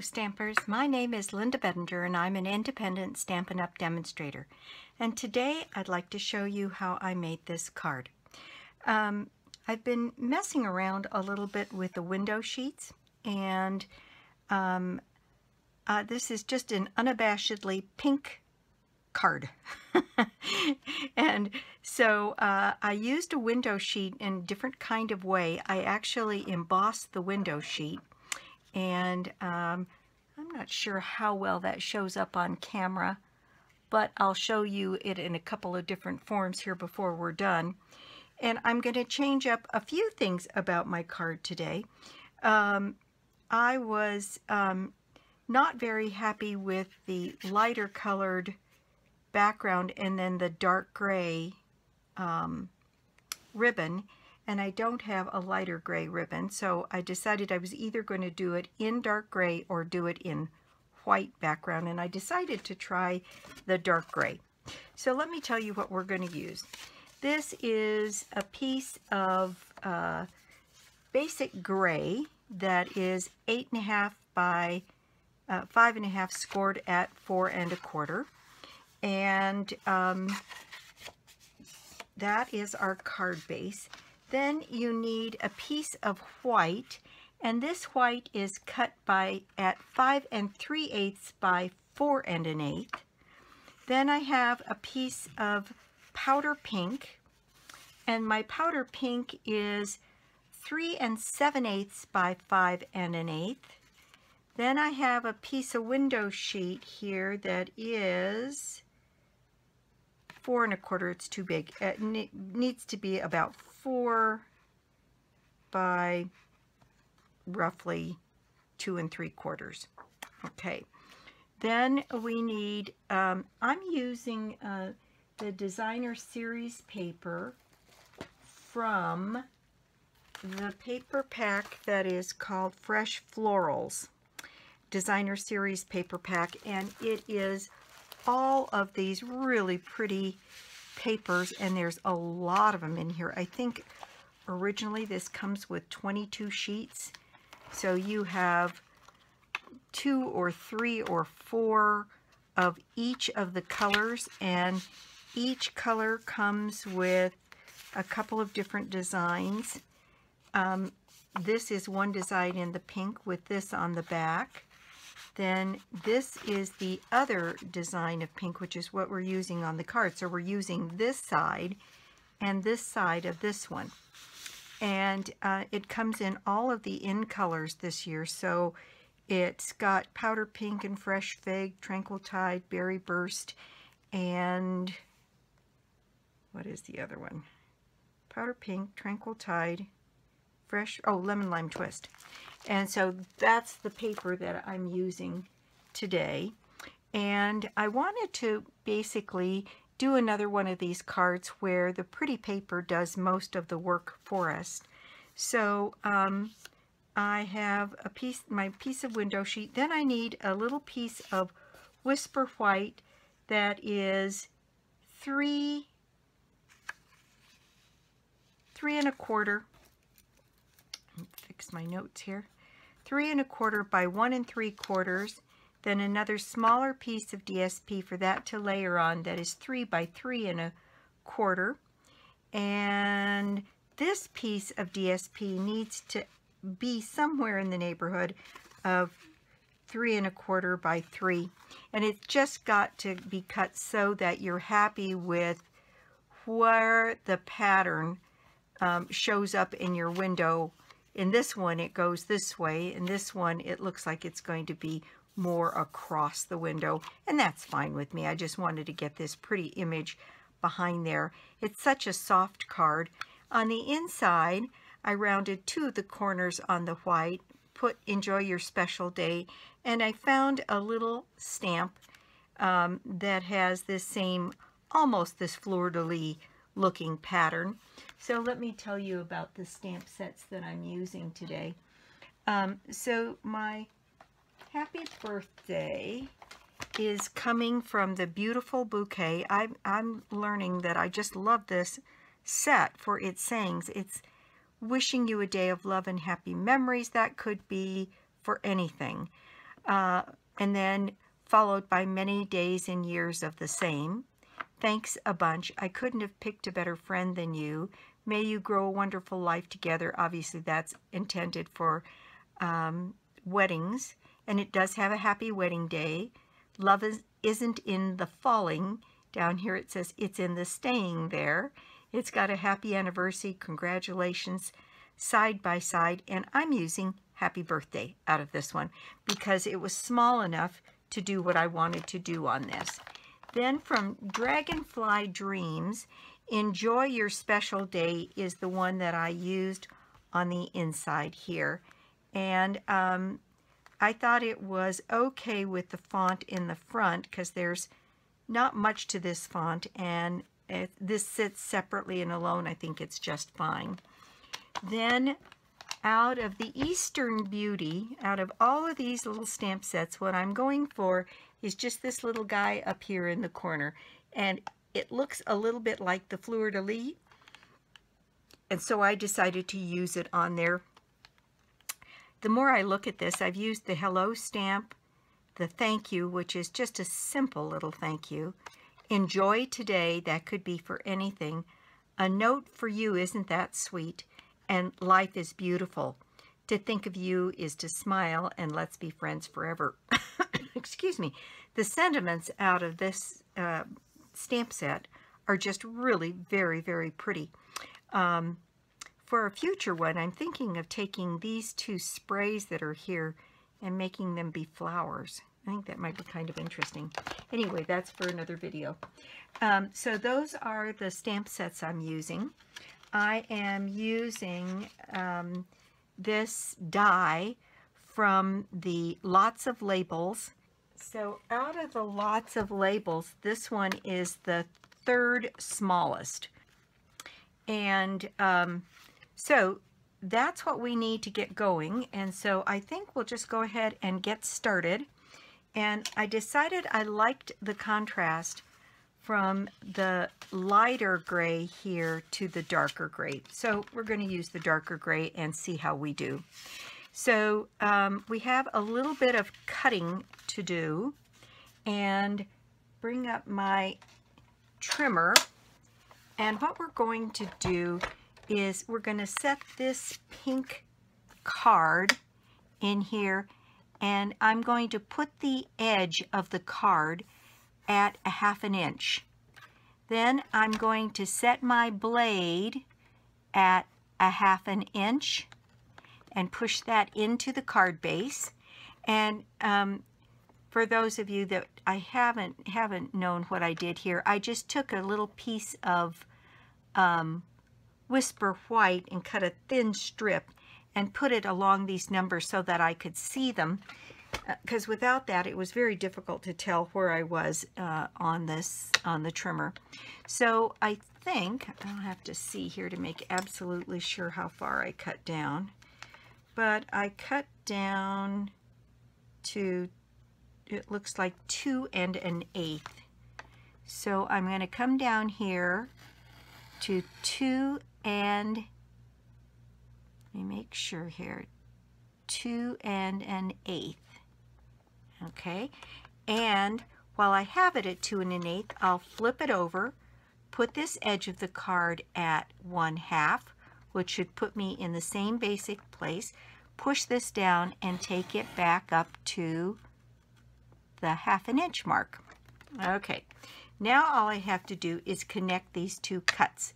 Stampers, my name is Linda Bettinger and I'm an independent Stampin' Up! Demonstrator. And today I'd like to show you how I made this card. I've been messing around a little bit with the window sheets, and this is just an unabashedly pink card. And so I used a window sheet in a different kind of way. I actually embossed the window sheet, and I'm not sure how well that shows up on camera, but I'll show you it in a couple of different forms here before we're done. And I'm going to change up a few things about my card today. I was not very happy with the lighter colored background and then the dark gray ribbon, and I don't have a lighter gray ribbon, so I decided I was either going to do it in dark gray or do it in white background, and I decided to try the dark gray. So let me tell you what we're going to use. This is a piece of basic gray that is 8.5 by 5.5 scored at 4 1/4. And that is our card base. Then you need a piece of white, and this white is cut at 5 3/8 by 4 1/8. Then I have a piece of powder pink, and my powder pink is 3 7/8 by 5 1/8. Then I have a piece of window sheet here that is 4 1/4. It's too big. It needs to be about 4 by roughly 2 3/4. Okay. Then we need, I'm using the Designer Series paper from the paper pack that is called Fresh Florals. Designer Series paper pack, and it is all of these really pretty papers, and there's a lot of them in here. I think originally this comes with 22 sheets, so you have 2 or 3 or 4 of each of the colors, and each color comes with a couple of different designs. This is one design in the pink with this on the back. Then this is the other design of pink, which is what we're using on the card. So we're using this side and this side of this one. And it comes in all of the in colors this year. So it's got powder pink and fresh fig, tranquil tide, berry burst, and what is the other one? Powder pink, tranquil tide, fresh, oh, lemon lime twist. And so that's the paper that I'm using today. And I wanted to basically do another one of these cards where the pretty paper does most of the work for us. So I have my piece of window sheet. Then I need a little piece of Whisper White that is 3 1/4. Fix my notes here. 3 1/4 by 1 3/4. Then another smaller piece of DSP for that to layer on that is 3 by 3 1/4. And this piece of DSP needs to be somewhere in the neighborhood of 3 1/4 by 3. And it's just got to be cut so that you're happy with where the pattern shows up in your window. In this one, it goes this way. In this one, it looks like it's going to be more across the window, and that's fine with me. I just wanted to get this pretty image behind there. It's such a soft card. On the inside, I rounded 2 of the corners on the white, put Enjoy Your Special Day, and I found a little stamp that has this same, almost this fleur-de-lis looking pattern. So let me tell you about the stamp sets that I'm using today. So my happy birthday is coming from the Beautiful Bouquet. I'm learning that I just love this set for its sayings. It's wishing you a day of love and happy memories. That could be for anything. and then followed by many days and years of the same. Thanks a bunch. I couldn't have picked a better friend than you. May you grow a wonderful life together. Obviously, that's intended for weddings, and it does have a happy wedding day. Love isn't in the falling. Down here it says it's in the staying there. It's got a happy anniversary, congratulations, side by side, and I'm using happy birthday out of this one because it was small enough to do what I wanted to do on this. Then from Dragonfly Dreams, Enjoy Your Special Day is the one that I used on the inside here. And I thought it was okay with the font in the front because there's not much to this font, and this sits separately and alone. I think it's just fine. Then out of the Eastern Beauty, out of all of these little stamp sets, what I'm going for is just this little guy up here in the corner. And it looks a little bit like the fleur-de-lis. And so I decided to use it on there. The more I look at this, I've used the hello stamp, the thank you, which is just a simple little thank you. Enjoy today, that could be for anything. A note for you, isn't that sweet? And life is beautiful. To think of you is to smile, and let's be friends forever. Excuse me. The sentiments out of this stamp set are just really very, very pretty. For a future one, I'm thinking of taking these two sprays that are here and making them be flowers. I think that might be kind of interesting. Anyway, that's for another video. So those are the stamp sets I'm using. I am using this die from the Lots of Labels. So out of the Lots of Labels, this one is the third smallest. And so that's what we need to get going. And so I think we'll just go ahead and get started. And I decided I liked the contrast from the lighter gray here to the darker gray. So we're going to use the darker gray and see how we do. So we have a little bit of cutting to do, and bring up my trimmer. And what we're going to do is we're going to set this pink card in here, and I'm going to put the edge of the card at 1/2 inch. Then I'm going to set my blade at 1/2 inch and push that into the card base. And for those of you that I haven't known what I did here, I just took a little piece of Whisper White and cut a thin strip and put it along these numbers so that I could see them, because without that it was very difficult to tell where I was on the trimmer. So I think I'll have to see here to make absolutely sure how far I cut down, but I cut down to, it looks like 2 1/8. So I'm going to come down here to 2 and, let me make sure here, 2 1/8. Okay, and while I have it at 2 1/8, I'll flip it over, put this edge of the card at 1/2, which should put me in the same basic place, push this down and take it back up to the 1/2 inch mark. Okay, now all I have to do is connect these two cuts.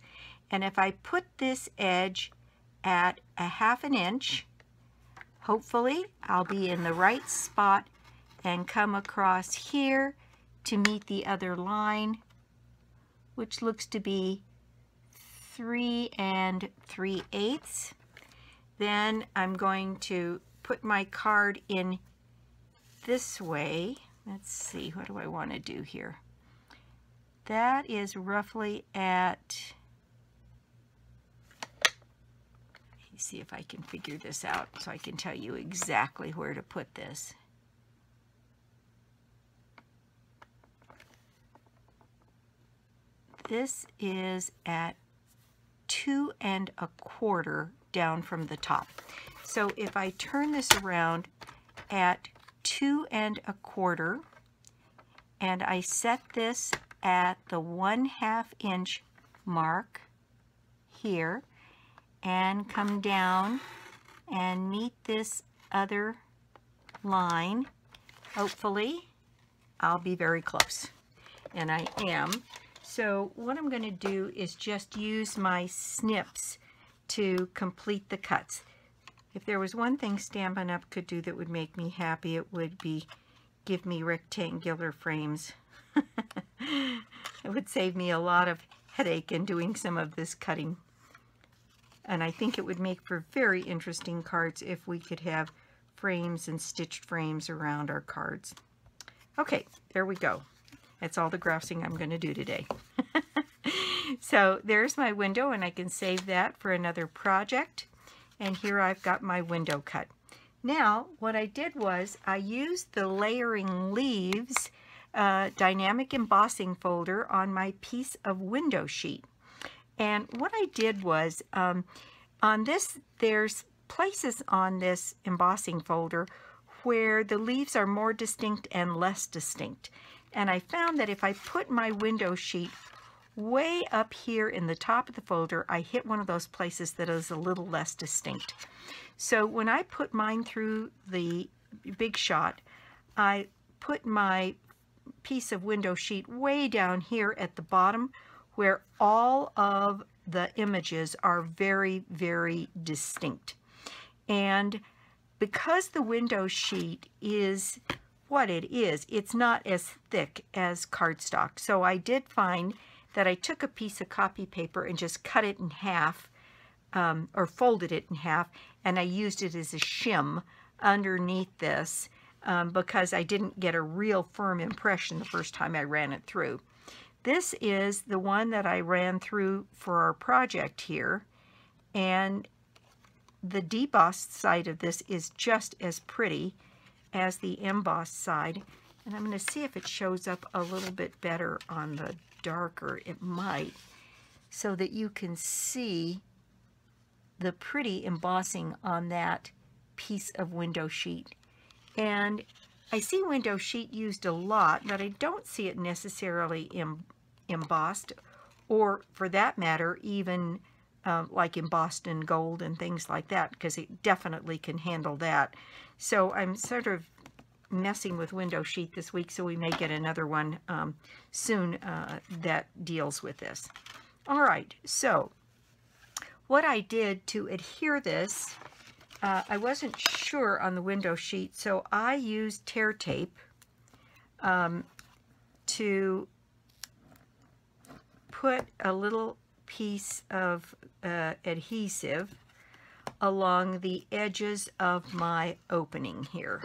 And if I put this edge at 1/2 inch, hopefully I'll be in the right spot and come across here to meet the other line, which looks to be 3 3/8. Then I'm going to put my card in this way. Let's see, what do I want to do here? That is roughly at, let me see if I can figure this out so I can tell you exactly where to put this. This is at 2 1/4 down from the top. So if I turn this around at 2 1/4, and I set this at the 1/2 inch mark here and come down and meet this other line. Hopefully I'll be very close, and I am. So what I'm going to do is just use my snips to complete the cuts. If there was one thing Stampin' Up! Could do that would make me happy, it would be give me rectangular frames. It would save me a lot of headache in doing some of this cutting. And I think it would make for very interesting cards if we could have frames and stitched frames around our cards. Okay, there we go. That's all the grousing I'm going to do today. So there's my window, and I can save that for another project. And here I've got my window cut. Now, what I did was I used the Layering Leaves dynamic embossing folder on my piece of window sheet. And what I did was, on this, there's places on this embossing folder where the leaves are more distinct and less distinct. And I found that if I put my window sheet way up here in the top of the folder, I hit one of those places that is a little less distinct. So when I put mine through the Big Shot, I put my piece of window sheet way down here at the bottom where all of the images are very, very distinct. And because the window sheet is what it is, it's not as thick as cardstock. So I did find that I took a piece of copy paper and just cut it in half, or folded it in half, and I used it as a shim underneath this because I didn't get a real firm impression the first time I ran it through. This is the one that I ran through for our project here, and the debossed side of this is just as pretty as the embossed side. And I'm going to see if it shows up a little bit better on the darker. It might, so that you can see the pretty embossing on that piece of window sheet. And I see window sheet used a lot, but I don't see it necessarily embossed, or for that matter, even like embossed in gold and things like that, because it definitely can handle that. So I'm sort of messing with window sheet this week, so we may get another one soon that deals with this. All right, so what I did to adhere this, I wasn't sure on the window sheet, so I used tear tape to put a little piece of adhesive along the edges of my opening here.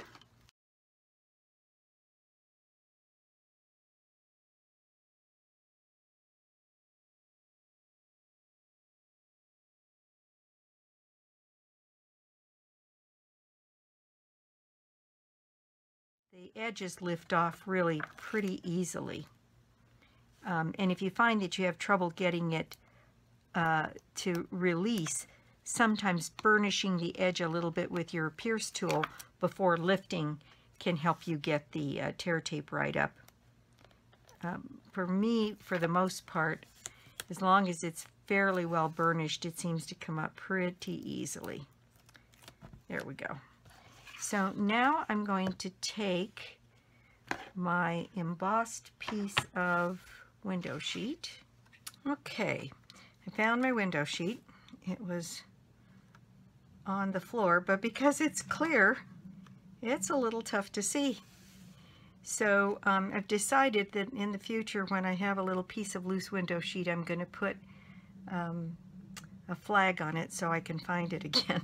The edges lift off really pretty easily. And if you find that you have trouble getting it to release, sometimes burnishing the edge a little bit with your pierce tool before lifting can help you get the tear tape right up. For me, for the most part, as long as it's fairly well burnished, it seems to come up pretty easily. There we go. So now I'm going to take my embossed piece of window sheet. Okay, I found my window sheet. It was on the floor, but because it's clear, it's a little tough to see. So I've decided that in the future, when I have a little piece of loose window sheet, I'm going to put a flag on it so I can find it again.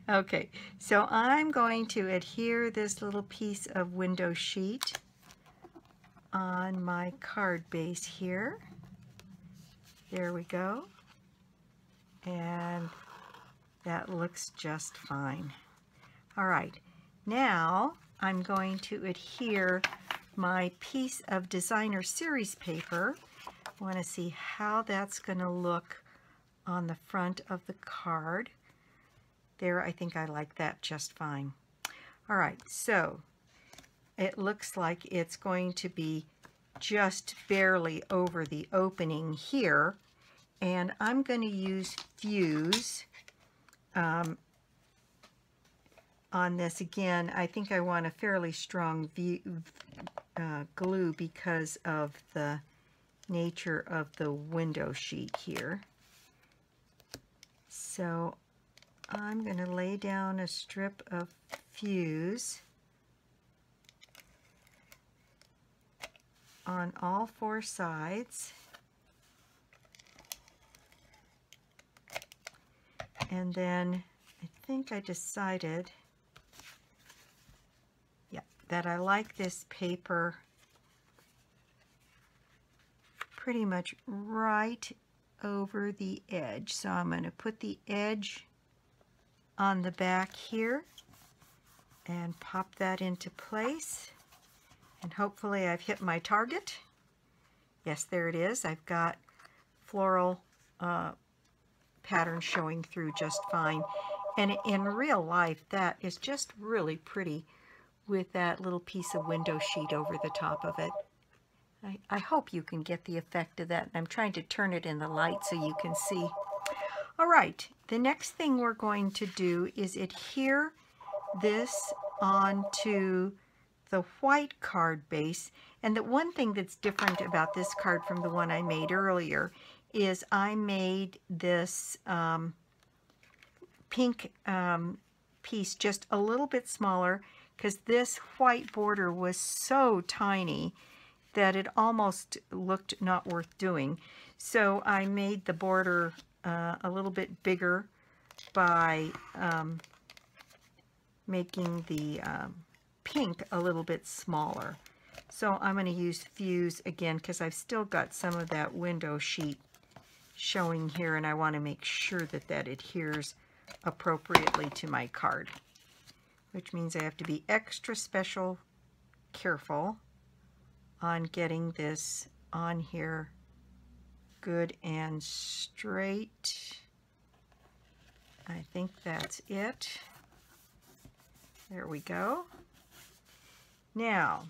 Okay, so I'm going to adhere this little piece of window sheet on my card base here. There we go. And that looks just fine. All right, now I'm going to adhere my piece of designer series paper. I want to see how that's going to look on the front of the card. There, I think I like that just fine. All right, so it looks like it's going to be just barely over the opening here, and I'm going to use Fuse on this. Again, I think I want a fairly strong glue because of the nature of the window sheet here. So I'm going to lay down a strip of Fuse on all 4 sides, and then I think I decided, yeah, that I like this paper pretty much right over the edge. So I'm going to put the edge on the back here and pop that into place. And hopefully I've hit my target. Yes, there it is. I've got floral pattern showing through just fine. And in real life, that is just really pretty with that little piece of window sheet over the top of it. I hope you can get the effect of that. I'm trying to turn it in the light so you can see. All right, the next thing we're going to do is adhere this onto the white card base. And the one thing that's different about this card from the one I made earlier is I made this pink piece just a little bit smaller because this white border was so tiny that it almost looked not worth doing. So I made the border a little bit bigger by making the pink a little bit smaller. So I'm going to use Fuse again because I've still got some of that window sheet showing here, and I want to make sure that that adheres appropriately to my card, which means I have to be extra special careful on getting this on here good and straight. I think that's it. There we go. Now,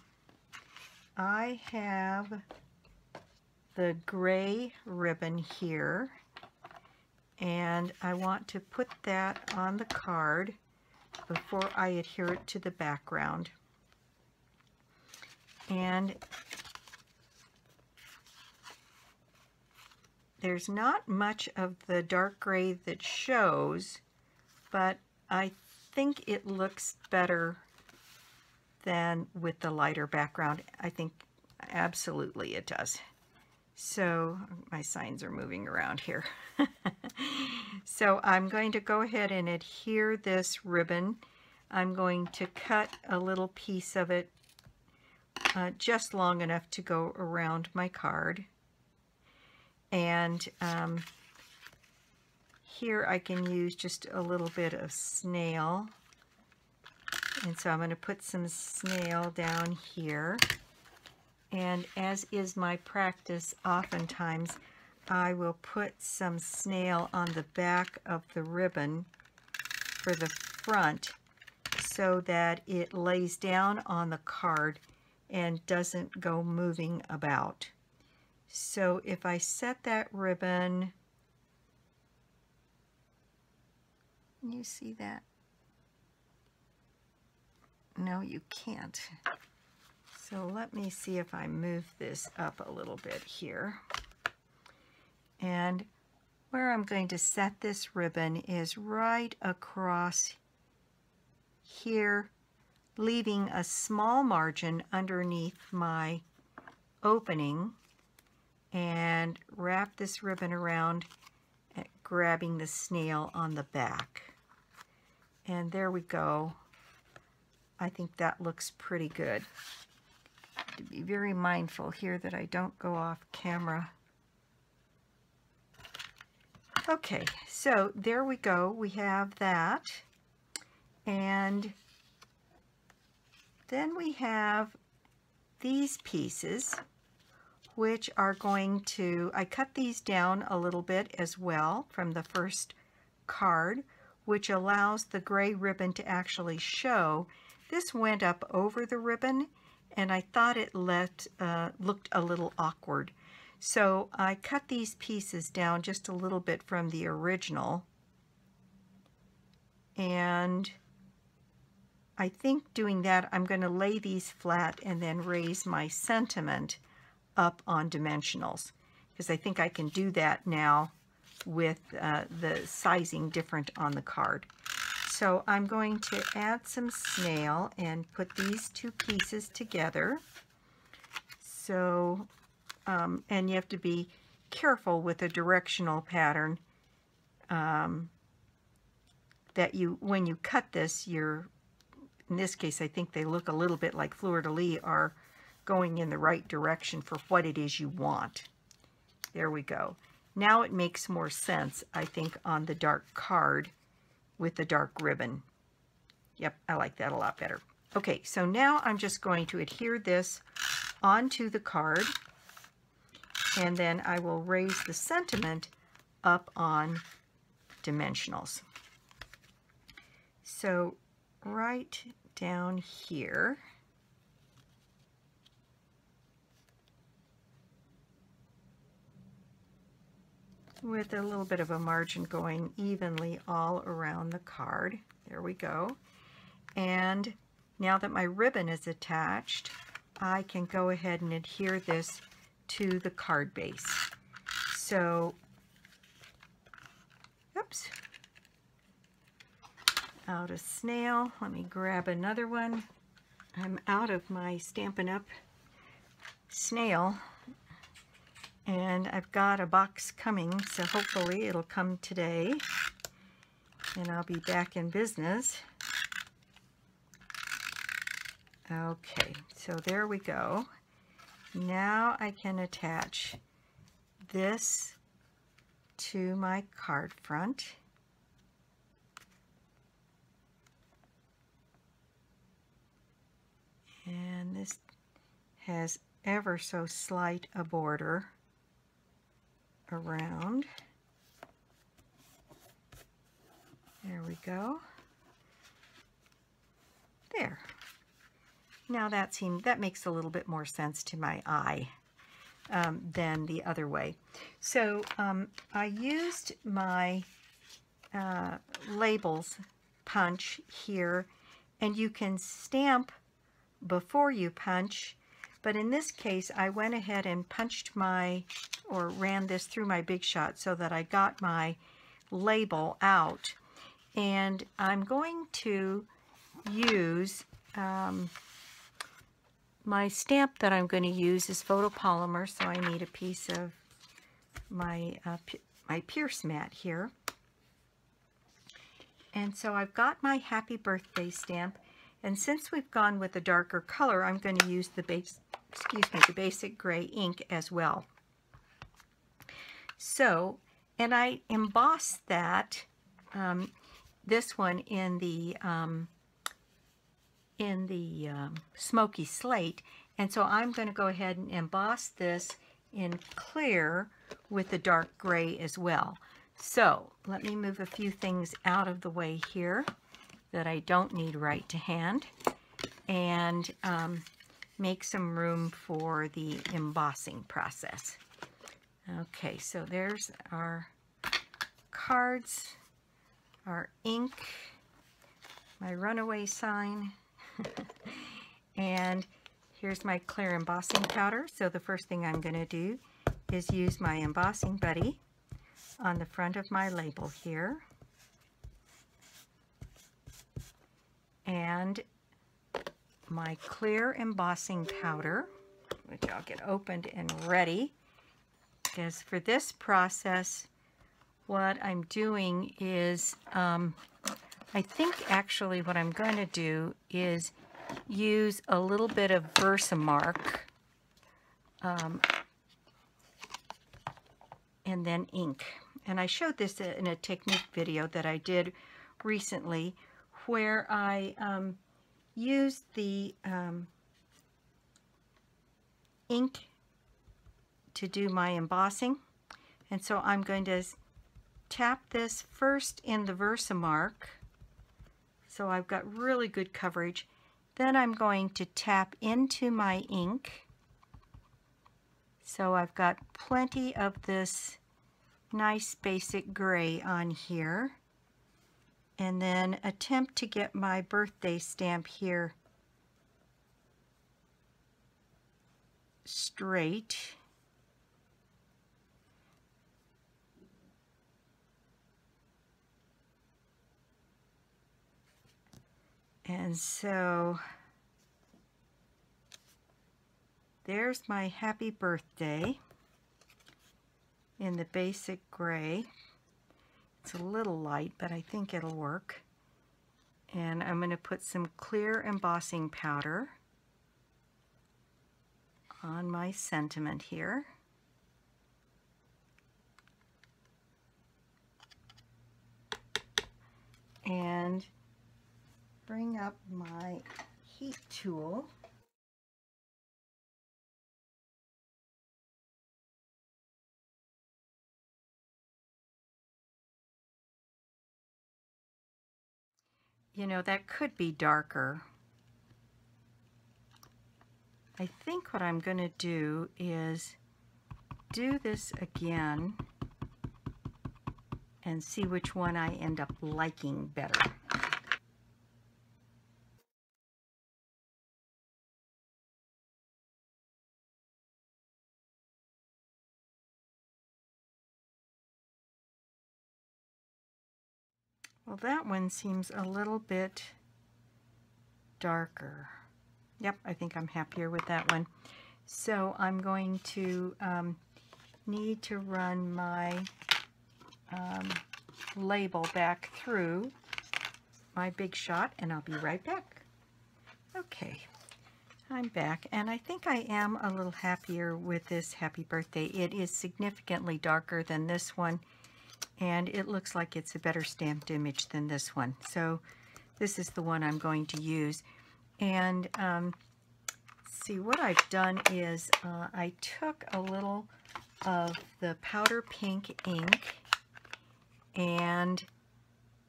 I have the gray ribbon here, and I want to put that on the card before I adhere it to the background. And there's not much of the dark gray that shows, but I think it looks better than with the lighter background. I think absolutely it does. So my signs are moving around here. So I'm going to go ahead and adhere this ribbon. I'm going to cut a little piece of it just long enough to go around my card. And here I can use just a little bit of snail. And so I'm going to put some snail down here. And as is my practice, oftentimes I will put some snail on the back of the ribbon for the front so that it lays down on the card and doesn't go moving about. So if I set that ribbon, can you see that? No, you can't. So let me see if I move this up a little bit here. And where I'm going to set this ribbon is right across here, leaving a small margin underneath my opening, and wrap this ribbon around, grabbing the snail on the back. And there we go. I think that looks pretty good. To be very mindful here that I don't go off camera. Okay, so there we go. We have that. And then we have these pieces, which are going to, I cut these down a little bit as well from the first card, which allows the gray ribbon to actually show this went up over the ribbon, and I thought it looked a little awkward. So I cut these pieces down just a little bit from the original, and I think doing that, I'm going to lay these flat and then raise my sentiment up on dimensionals, because I think I can do that now with the sizing different on the card. So I'm going to add some snail and put these two pieces together. So, and you have to be careful with a directional pattern that when you cut this, in this case, I think they look a little bit like fleur-de-lis, are going in the right direction for what it is you want. There we go. Now it makes more sense, I think, on the dark card with the dark ribbon. Yep, I like that a lot better. Okay, so now I'm just going to adhere this onto the card, and then I will raise the sentiment up on dimensionals. So right down here, with a little bit of a margin going evenly all around the card. There we go. And now that my ribbon is attached, I can go ahead and adhere this to the card base. So, oops, out of snail. Let me grab another one. I'm out of my Stampin' Up! Snail. And I've got a box coming, so hopefully it'll come today, and I'll be back in business. Okay, so there we go. Now I can attach this to my card front. And this has ever so slight a border around. There we go. There. Now that makes a little bit more sense to my eye than the other way. So I used my labels punch here, and you can stamp before you punch, but in this case I went ahead and punched ran this through my Big Shot so that I got my label out, and I'm going to use my stamp that I'm going to use is photopolymer, so I need a piece of my Pierce mat here. And so I've got my happy birthday stamp, and since we've gone with a darker color, I'm going to use the basic gray ink as well. So, and I embossed that, this one in the smoky slate, and so I'm going to go ahead and emboss this in clear with the dark gray as well. So let me move a few things out of the way here that I don't need right to hand, and make some room for the embossing process. Okay, so there's our cards, our ink, my runaway sign, and here's my clear embossing powder. So the first thing I'm going to do is use my embossing buddy on the front of my label here, and my clear embossing powder, which I'll get opened and ready, because for this process what I'm doing is I think actually what I'm going to do is use a little bit of Versamark and then ink. And I showed this in a technique video that I did recently, where I used the ink to do my embossing. And so I'm going to tap this first in the Versamark, so I've got really good coverage, Then I'm going to tap into my ink. So I've got plenty of this nice basic gray on here. And then attempt to get my birthday stamp here straight. And so there's my happy birthday in the basic gray. It's a little light, but I think it'll work. And I'm going to put some clear embossing powder on my sentiment here. And bring up my heat tool. You know, that could be darker. I think what I'm going to do is do this again and see which one I end up liking better. Well, that one seems a little bit darker. Yep, I think I'm happier with that one. So I'm going to need to run my label back through my Big Shot, and I'll be right back. Okay, I'm back, and I think I am a little happier with this happy birthday. It is significantly darker than this one, and it looks like it's a better stamped image than this one. So this is the one I'm going to use. And see, what I've done is I took a little of the powder pink ink and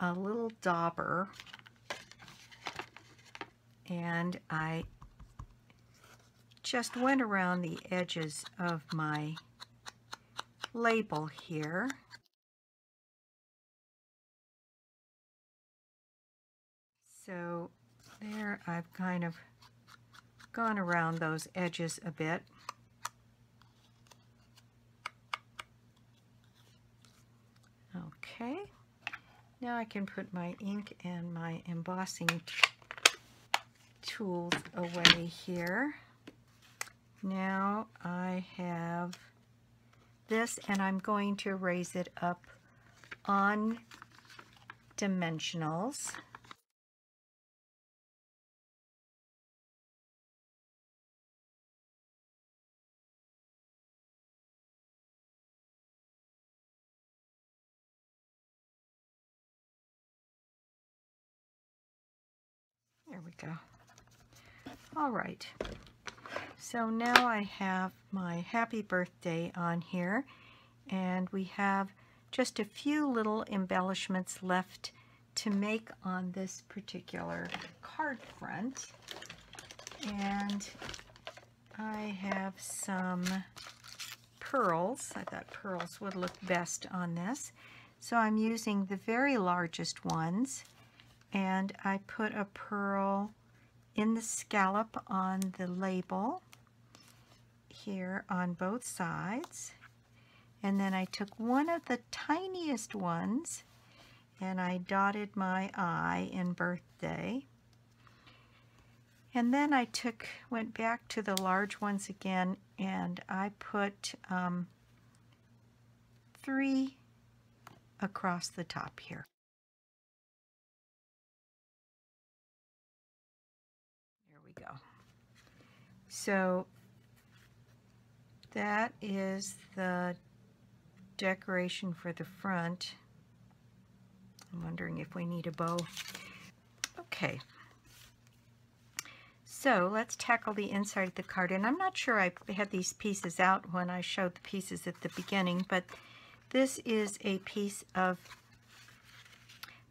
a little dauber, and I just went around the edges of my label here. So there, I've kind of gone around those edges a bit. Okay, now I can put my ink and my embossing tools away here. Now I have this, and I'm going to raise it up on dimensionals. There we go. All right. So now I have my happy birthday on here, and we have just a few little embellishments left to make on this particular card front. And I have some pearls. I thought pearls would look best on this. So I'm using the very largest ones, and I put a pearl in the scallop on the label here on both sides. And then I took one of the tiniest ones and I dotted my I in birthday. And then I went back to the large ones again, and I put 3 across the top here. There we go. So that is the decoration for the front. I'm wondering if we need a bow. Okay. So let's tackle the inside of the card. And I'm not sure I had these pieces out when I showed the pieces at the beginning, but this is a piece of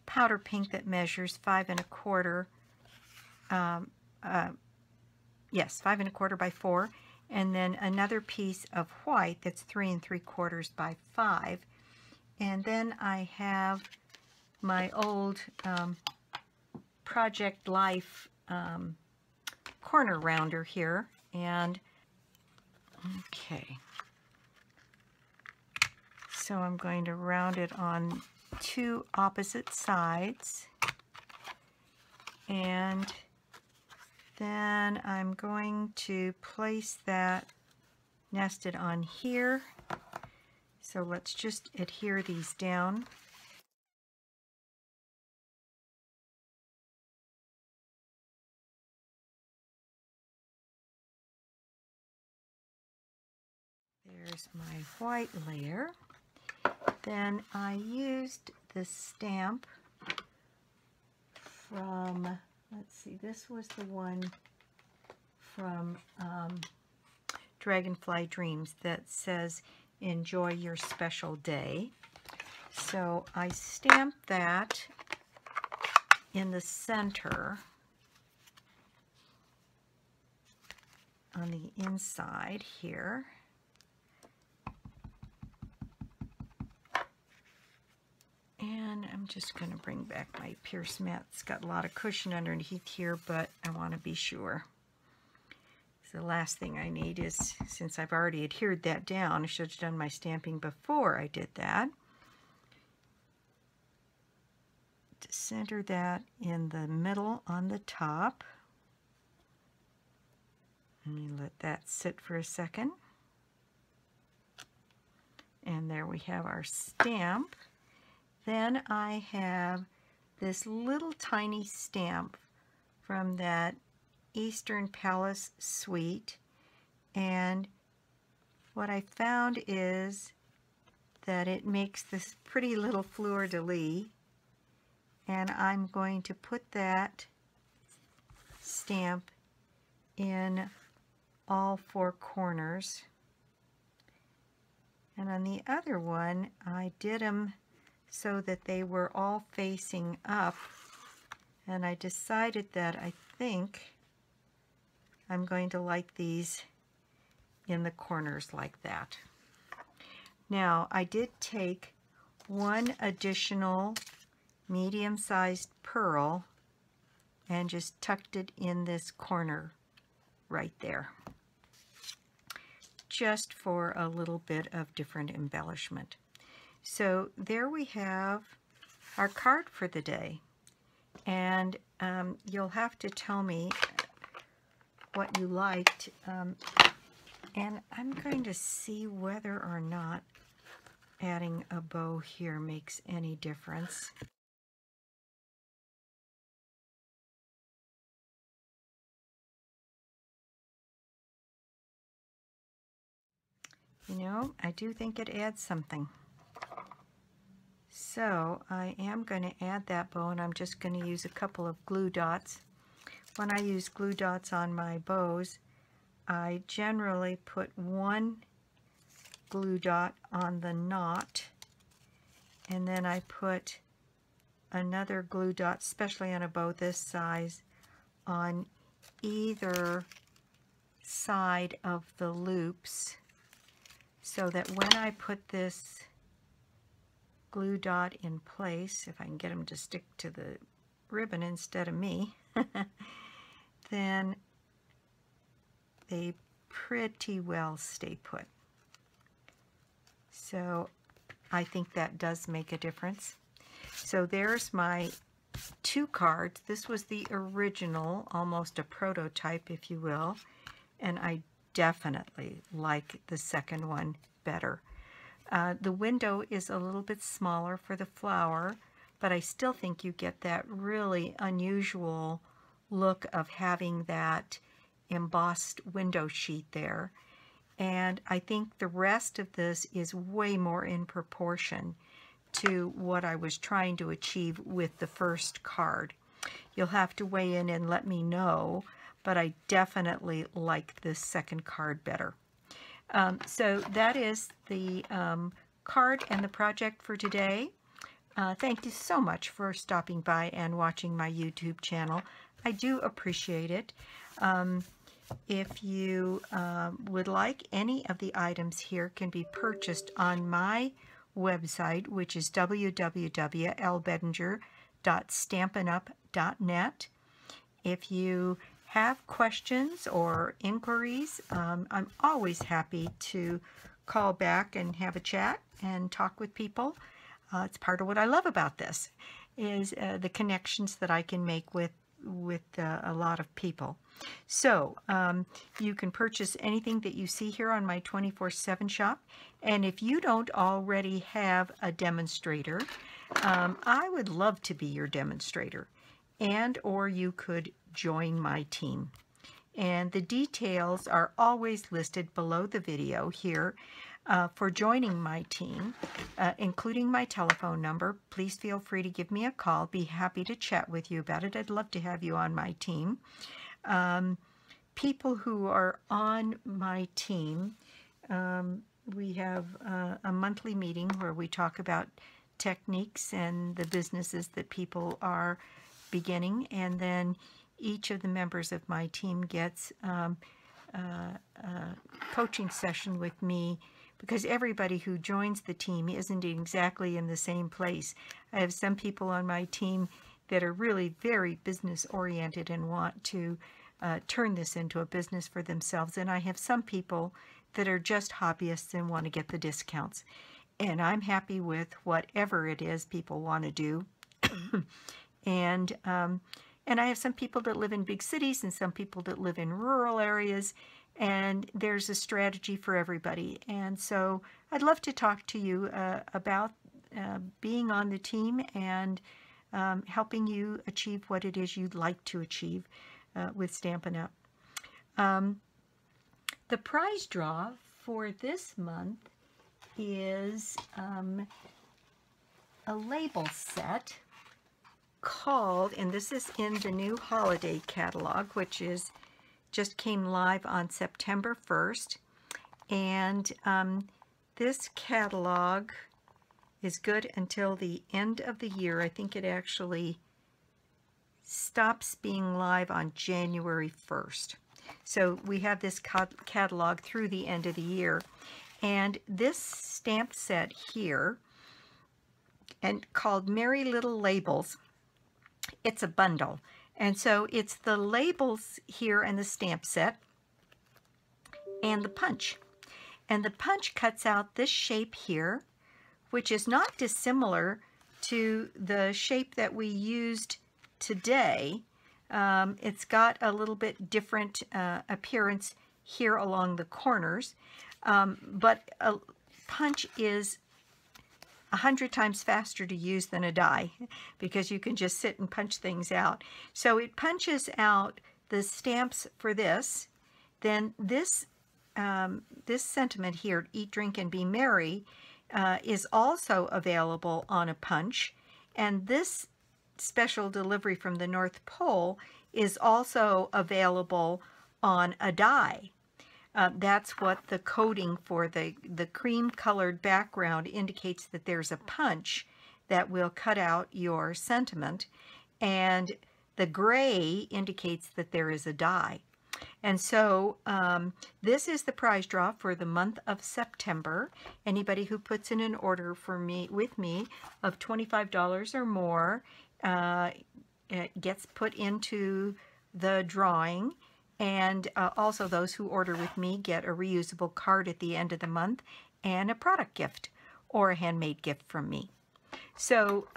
powder pink that measures 5 1/4 yes, 5 1/4 by 4, and then another piece of white that's 3 3/4 by 5. And then I have my old Project Life corner rounder here, and okay, so I'm going to round it on 2 opposite sides, and then I'm going to place that nested on here. So let's just adhere these down. There's my white layer. Then I used the stamp from, let's see, this was the one from Dragonfly Dreams that says, "Enjoy your special day." So I stamped that in the center on the inside here. And I'm just going to bring back my Pierce mat. It's got a lot of cushion underneath here, but I want to be sure. So the last thing I need is, since I've already adhered that down, I should have done my stamping before I did that. To center that in the middle on the top. Let me let that sit for a second. And there we have our stamp. Then I have this little tiny stamp from that Eastern Palace suite, and what I found is that it makes this pretty little fleur-de-lis, and I'm going to put that stamp in all 4 corners. And on the other one, I did them so that they were all facing up, and I decided that I think I'm going to like these in the corners like that. Now, I did take one additional medium-sized pearl and just tucked it in this corner right there, just for a little bit of different embellishment. So there we have our card for the day, and you'll have to tell me what you liked, and I'm going to see whether or not adding a bow here makes any difference. You know, I do think it adds something. So I am going to add that bow, and I'm just going to use a couple of glue dots. When I use glue dots on my bows, I generally put one glue dot on the knot, and then I put another glue dot, especially on a bow this size, on either side of the loops, so that when I put this glue dot in place, if I can get them to stick to the ribbon instead of me, then they pretty well stay put. So I think that does make a difference. So there's my 2 cards. This was the original, almost a prototype, if you will, and I definitely like the second one better. The window is a little bit smaller for the flower, but I still think you get that really unusual look of having that embossed window sheet there. And I think the rest of this is way more in proportion to what I was trying to achieve with the first card. You'll have to weigh in and let me know, but I definitely like this second card better. So that is the card and the project for today. Thank you so much for stopping by and watching my YouTube channel. I do appreciate it. If you would like, any of the items here can be purchased on my website, which is www.lbettinger.stampinup.net. If you have questions or inquiries, I'm always happy to call back and have a chat and talk with people. It's part of what I love about this, is the connections that I can make with a lot of people. So you can purchase anything that you see here on my 24/7 shop. And if you don't already have a demonstrator, I would love to be your demonstrator, and or you could join my team. And the details are always listed below the video here. For joining my team, including my telephone number. Please feel free to give me a call. Be happy to chat with you about it. I'd love to have you on my team. People who are on my team, we have a monthly meeting where we talk about techniques and the businesses that people are beginning, and then each of the members of my team gets a coaching session with me, because everybody who joins the team isn't exactly in the same place. I have some people on my team that are really very business oriented and want to turn this into a business for themselves. And I have some people that are just hobbyists and want to get the discounts. And I'm happy with whatever it is people want to do. And I have some people that live in big cities and some people that live in rural areas. And there's a strategy for everybody. And so I'd love to talk to you about being on the team and helping you achieve what it is you'd like to achieve with Stampin' Up. The prize draw for this month is a label set called, and this is in the new holiday catalog, which is just came live on September 1st, and this catalog is good until the end of the year. I think it actually stops being live on January 1st. So we have this catalog through the end of the year. And this stamp set here, and called Merry Little Labels, it's a bundle. And so it's the labels here and the stamp set and the punch. And the punch cuts out this shape here, which is not dissimilar to the shape that we used today. It's got a little bit different appearance here along the corners, but a punch is 100 times faster to use than a die, because you can just sit and punch things out. So it punches out the stamps for this. Then this this sentiment here, Eat, Drink, and Be Merry, is also available on a punch. And this special delivery from the North Pole is also available on a die. That's what the coating for the cream-colored background indicates, that there's a punch that will cut out your sentiment, and the gray indicates that there is a die. And so this is the prize draw for the month of September. Anybody who puts in an order with me of $25 or more gets put into the drawing. And also those who order with me get a reusable card at the end of the month and a product gift or a handmade gift from me. So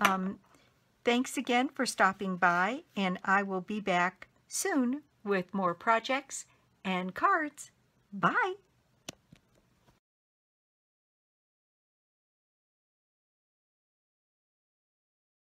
thanks again for stopping by, and I will be back soon with more projects and cards. Bye!